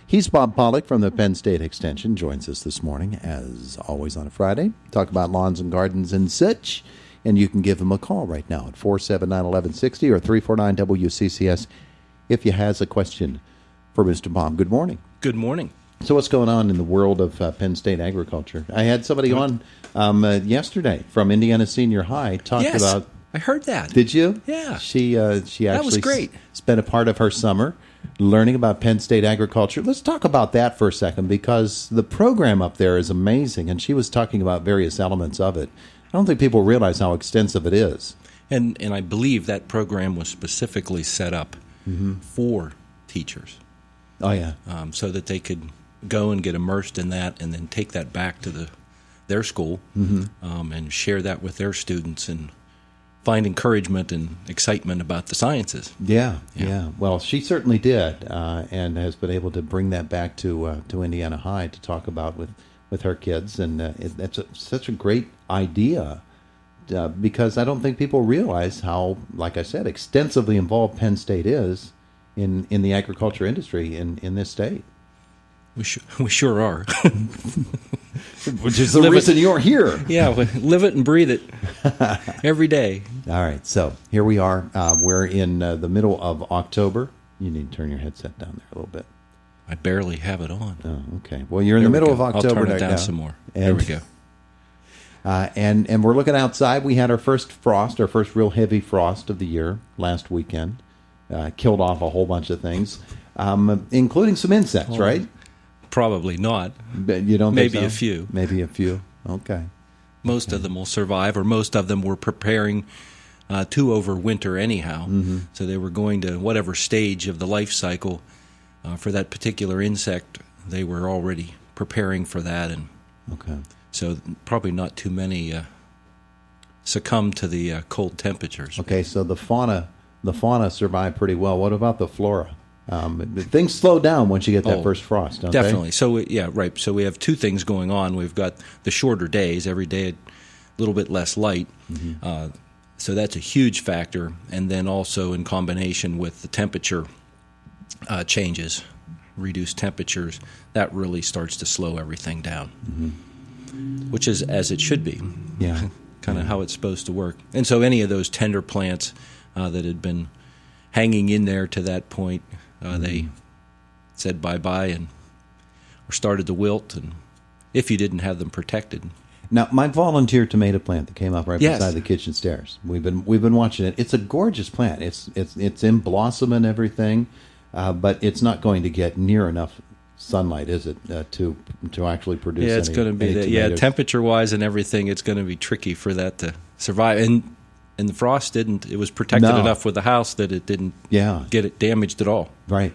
He's Bob Pollock from the Penn State Extension. Joins us this morning, as always on a Friday. Talk about lawns and gardens and such. And you can give him a call right now at 479-1160 or 349-WCCS if you has a question for Mr. Bob. Good morning. Good morning. So what's going on in the world of Penn State agriculture? I had somebody on yesterday from Indiana Senior High talk about... I heard that. Did you? Yeah. She actually that was great. Spent a part of her summer learning about Penn State agriculture. Let's talk about that for a second, because the program up there is amazing, and she was talking about various elements of it. I don't think people realize how extensive it is. And I believe that program was specifically set up for teachers. Oh, yeah. So that they could go and get immersed in that and then take that back to their school and share that with their students and find encouragement and excitement about the sciences. Yeah. Well, she certainly did, and has been able to bring that back to Indiana High to talk about with her kids, and that's such a great idea, because I don't think people realize how, like I said, extensively involved Penn State is in the agriculture industry in this state. We sure are. Which is the reason you're here. Yeah, we live it and breathe it every day. All right, so here we are. We're in the middle of October. You need to turn your headset down there a little bit. I barely have it on. Oh, okay. Well, you're in the middle of October. I'll turn it down now. some more. There we go. And we're looking outside. We had our first frost, our first real heavy frost of the year last weekend. Killed off a whole bunch of things, including some insects, right? Probably not. But you don't Maybe think so? a few. Maybe a few. Okay. Most of them will survive, or most of them were preparing to overwinter anyhow. So they were going to whatever stage of the life cycle for that particular insect. They were already preparing for that, and so probably not too many succumb to the cold temperatures. Okay, so the fauna survived pretty well. What about the flora? Things slow down once you get that first frost, don't definitely. they? So, right. So we have two things going on. We've got the shorter days, every day a little bit less light. So that's a huge factor. And then also in combination with the temperature changes, reduced temperatures, that really starts to slow everything down, which is as it should be. Yeah. Kind of how it's supposed to work. And so any of those tender plants that had been hanging in there to that point, they said bye-bye and or started to wilt, and if you didn't have them protected. Now, my volunteer tomato plant that came up right beside the kitchen stairs, we've been watching it. It's a gorgeous plant. It's in blossom and everything, but it's not going to get near enough sunlight, is it, to actually produce? Yeah, it's going to be temperature-wise and everything. It's going to be tricky for that to survive. And the frost didn't. It was protected enough with the house that it didn't get it damaged at all. Right.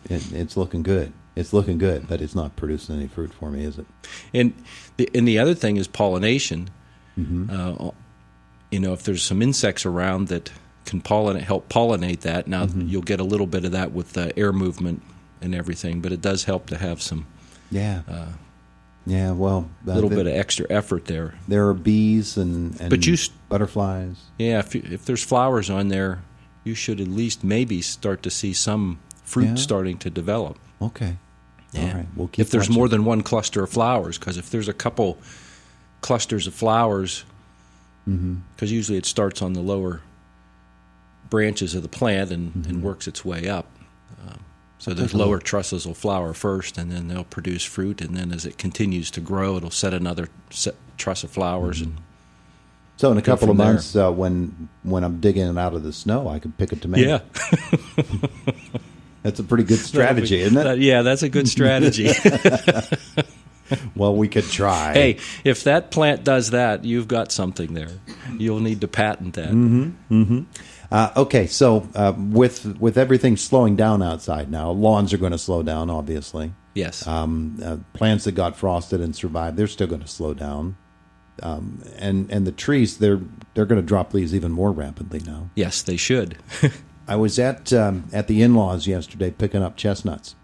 It's looking good. It's looking good, but it's not producing any fruit for me, is it? And the other thing is pollination. If there's some insects around that can help pollinate that, now you'll get a little bit of that with the air movement and everything, but it does help to have some a little bit of extra effort there. There are bees and butterflies. Yeah, if there's flowers on there, you should at least maybe start to see some fruit starting to develop. Okay. Yeah. All right. We'll keep if there's watching. more than one cluster of flowers, because if there's a couple clusters of flowers, because usually it starts on the lower branches of the plant and works its way up. So those lower trusses will flower first, and then they'll produce fruit, and then as it continues to grow, it'll set another truss of flowers. And so in a couple of months, when I'm digging it out of the snow, I can pick a tomato. Yeah. That's a pretty good strategy, isn't it? Yeah, that's a good strategy. Well, we could try. Hey, if that plant does that, you've got something there. You'll need to patent that. Okay, so with everything slowing down outside now, lawns are going to slow down, obviously. Yes. Plants that got frosted and survived, they're still going to slow down. And the trees, they're going to drop leaves even more rapidly now. Yes, they should. I was at the in-laws yesterday picking up chestnuts.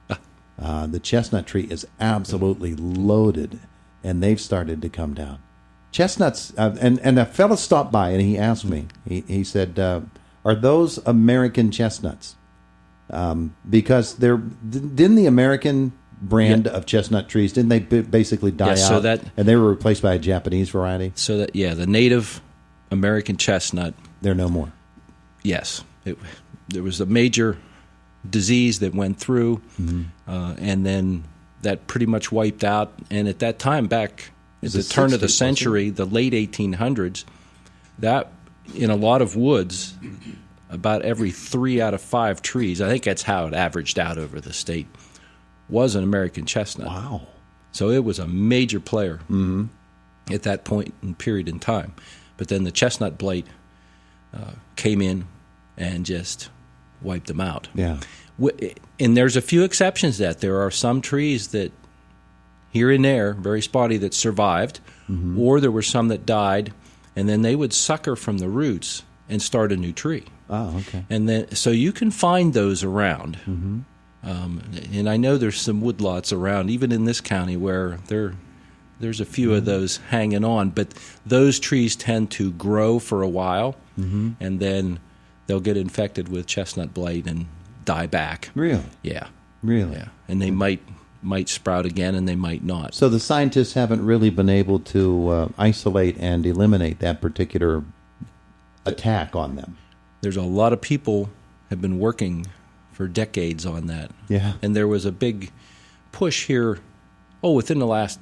The chestnut tree is absolutely loaded, and they've started to come down. Chestnuts, and a fellow stopped by and he asked me. He said, "Are those American chestnuts?" Because didn't the American brand of chestnut trees, didn't they basically die out? So and they were replaced by a Japanese variety? So that, the native American chestnut. They're no more. Yes. There was a major disease that went through, and then that pretty much wiped out. And at that time, back at the turn of the century, the late 1800s, that in a lot of woods, about every 3 out of 5 trees, I think that's how it averaged out over the state, was an American chestnut. Wow. So it was a major player at that point and period in time. But then the chestnut blight came in and just wiped them out. Yeah. And there's a few exceptions to that. There are some trees that here and there, very spotty, that survived, or there were some that died, and then they would sucker from the roots and start a new tree. Oh, okay. And then, so you can find those around. And I know there's some woodlots around, even in this county, where there's a few of those hanging on. But those trees tend to grow for a while, and then they'll get infected with chestnut blight and die back. Really? Yeah. Really? Yeah. And they might sprout again, and they might not. So the scientists haven't really been able to isolate and eliminate that particular attack on them. There's a lot of people have been working for decades on that. Yeah. And there was a big push here, within the last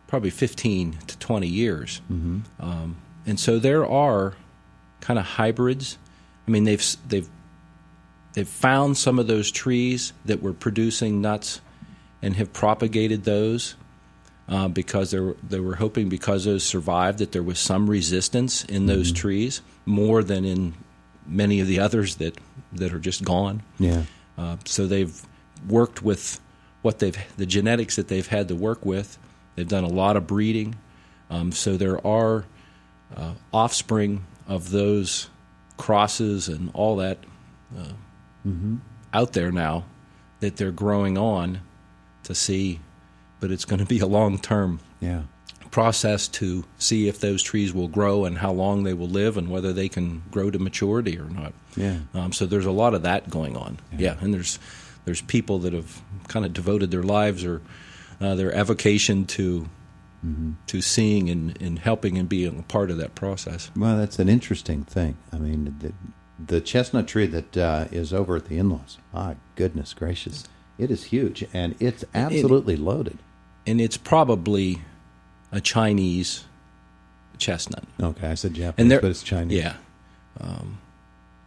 probably 15 to 20 years. And so there are kind of hybrids. I mean, they've found some of those trees that were producing nuts and have propagated those because they were hoping, because those survived, that there was some resistance in those trees, more than in many of the others that are just gone. Yeah. So they've worked with the genetics that they've had to work with. They've done a lot of breeding. So there are offspring of those crosses and all that out there now that they're growing on to see, but it's going to be a long-term process to see if those trees will grow and how long they will live and whether they can grow to maturity or not. Yeah. So there's a lot of that going on. Yeah, and there's people that have kind of devoted their lives or their avocation to seeing and helping and being a part of that process. Well, that's an interesting thing. I mean, the chestnut tree that is over at the in-laws, my goodness gracious, it is huge, and it's absolutely loaded. And it's probably a Chinese chestnut. Okay, I said Japanese, but it's Chinese. Yeah,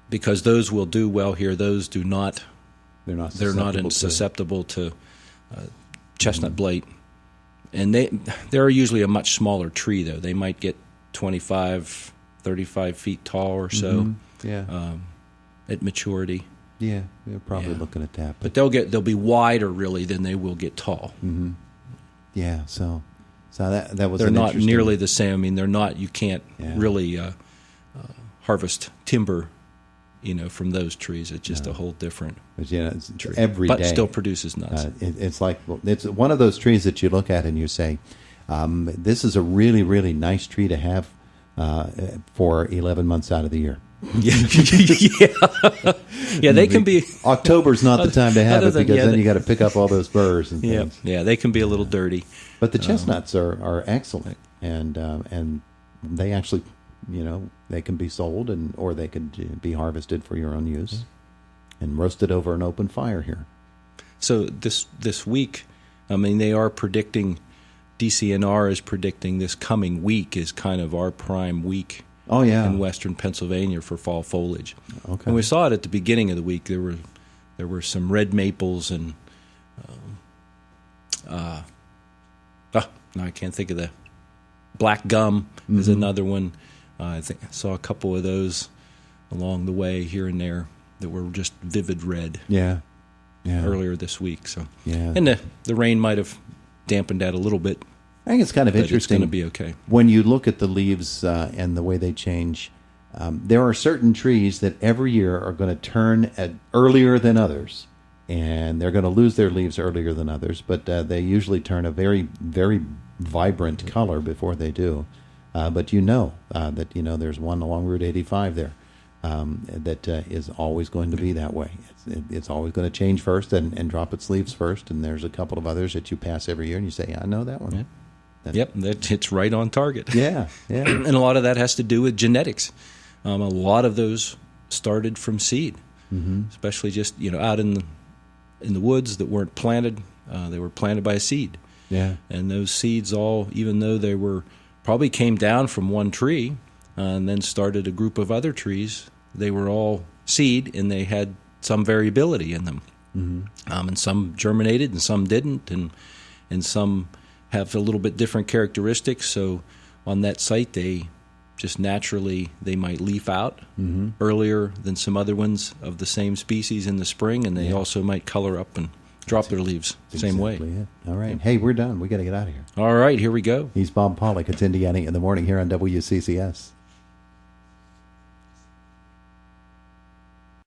because those will do well here. Those do not. They're not susceptible to chestnut blight. And they're usually a much smaller tree, though. They might get 25, 35 feet tall or so. At maturity. Yeah, you're probably looking at that. But they'll be wider really than they will get tall. Yeah, so that was. They're not nearly the same. I mean, they're not. You can't really harvest timber, from those trees. It's just a whole different. But it's tree. Every but day. Still produces nuts. It's like it's one of those trees that you look at and you say, "This is a really, really nice tree to have for 11 months out of the year." Yeah, they can be. October's not the time to have it because then you got to pick up all those burrs and things. Yeah, they can be a little dirty. But the chestnuts are excellent, and they actually, they can be sold or they could be harvested for your own use and roasted over an open fire here. So this week, I mean, they are predicting. DCNR is predicting this coming week is kind of our prime week. Oh, yeah. In western Pennsylvania for fall foliage. Okay. And we saw it at the beginning of the week. There were some red maples and no, I can't think of the black gum is another one. I think I saw a couple of those along the way here and there that were just vivid red. Yeah. Earlier this week. So and the rain might have dampened that a little bit. I think it's kind of interesting. It's going to be okay. When you look at the leaves and the way they change, there are certain trees that every year are going to turn earlier than others, and they're going to lose their leaves earlier than others, but they usually turn a very, very vibrant color before they do. But that there's one along Route 85 there that is always going to be that way. It's always going to change first and drop its leaves first, and there's a couple of others that you pass every year, and you say, I know that one. Yeah. It's right on target. Yeah. And a lot of that has to do with genetics. A lot of those started from seed, especially just out in the woods that weren't planted. They were planted by a seed. Yeah. And those seeds all, even though they were probably came down from one tree and then started a group of other trees, they were all seed, and they had some variability in them. And some germinated and some didn't, and some have a little bit different characteristics. So on that site, they just naturally, they might leaf out earlier than some other ones of the same species in the spring, and they also might color up and drop their leaves same way. It. All right. Hey, we're done. We got to get out of here. All right, here we go. He's Bob Pollock. It's Indiana in the Morning here on WCCS.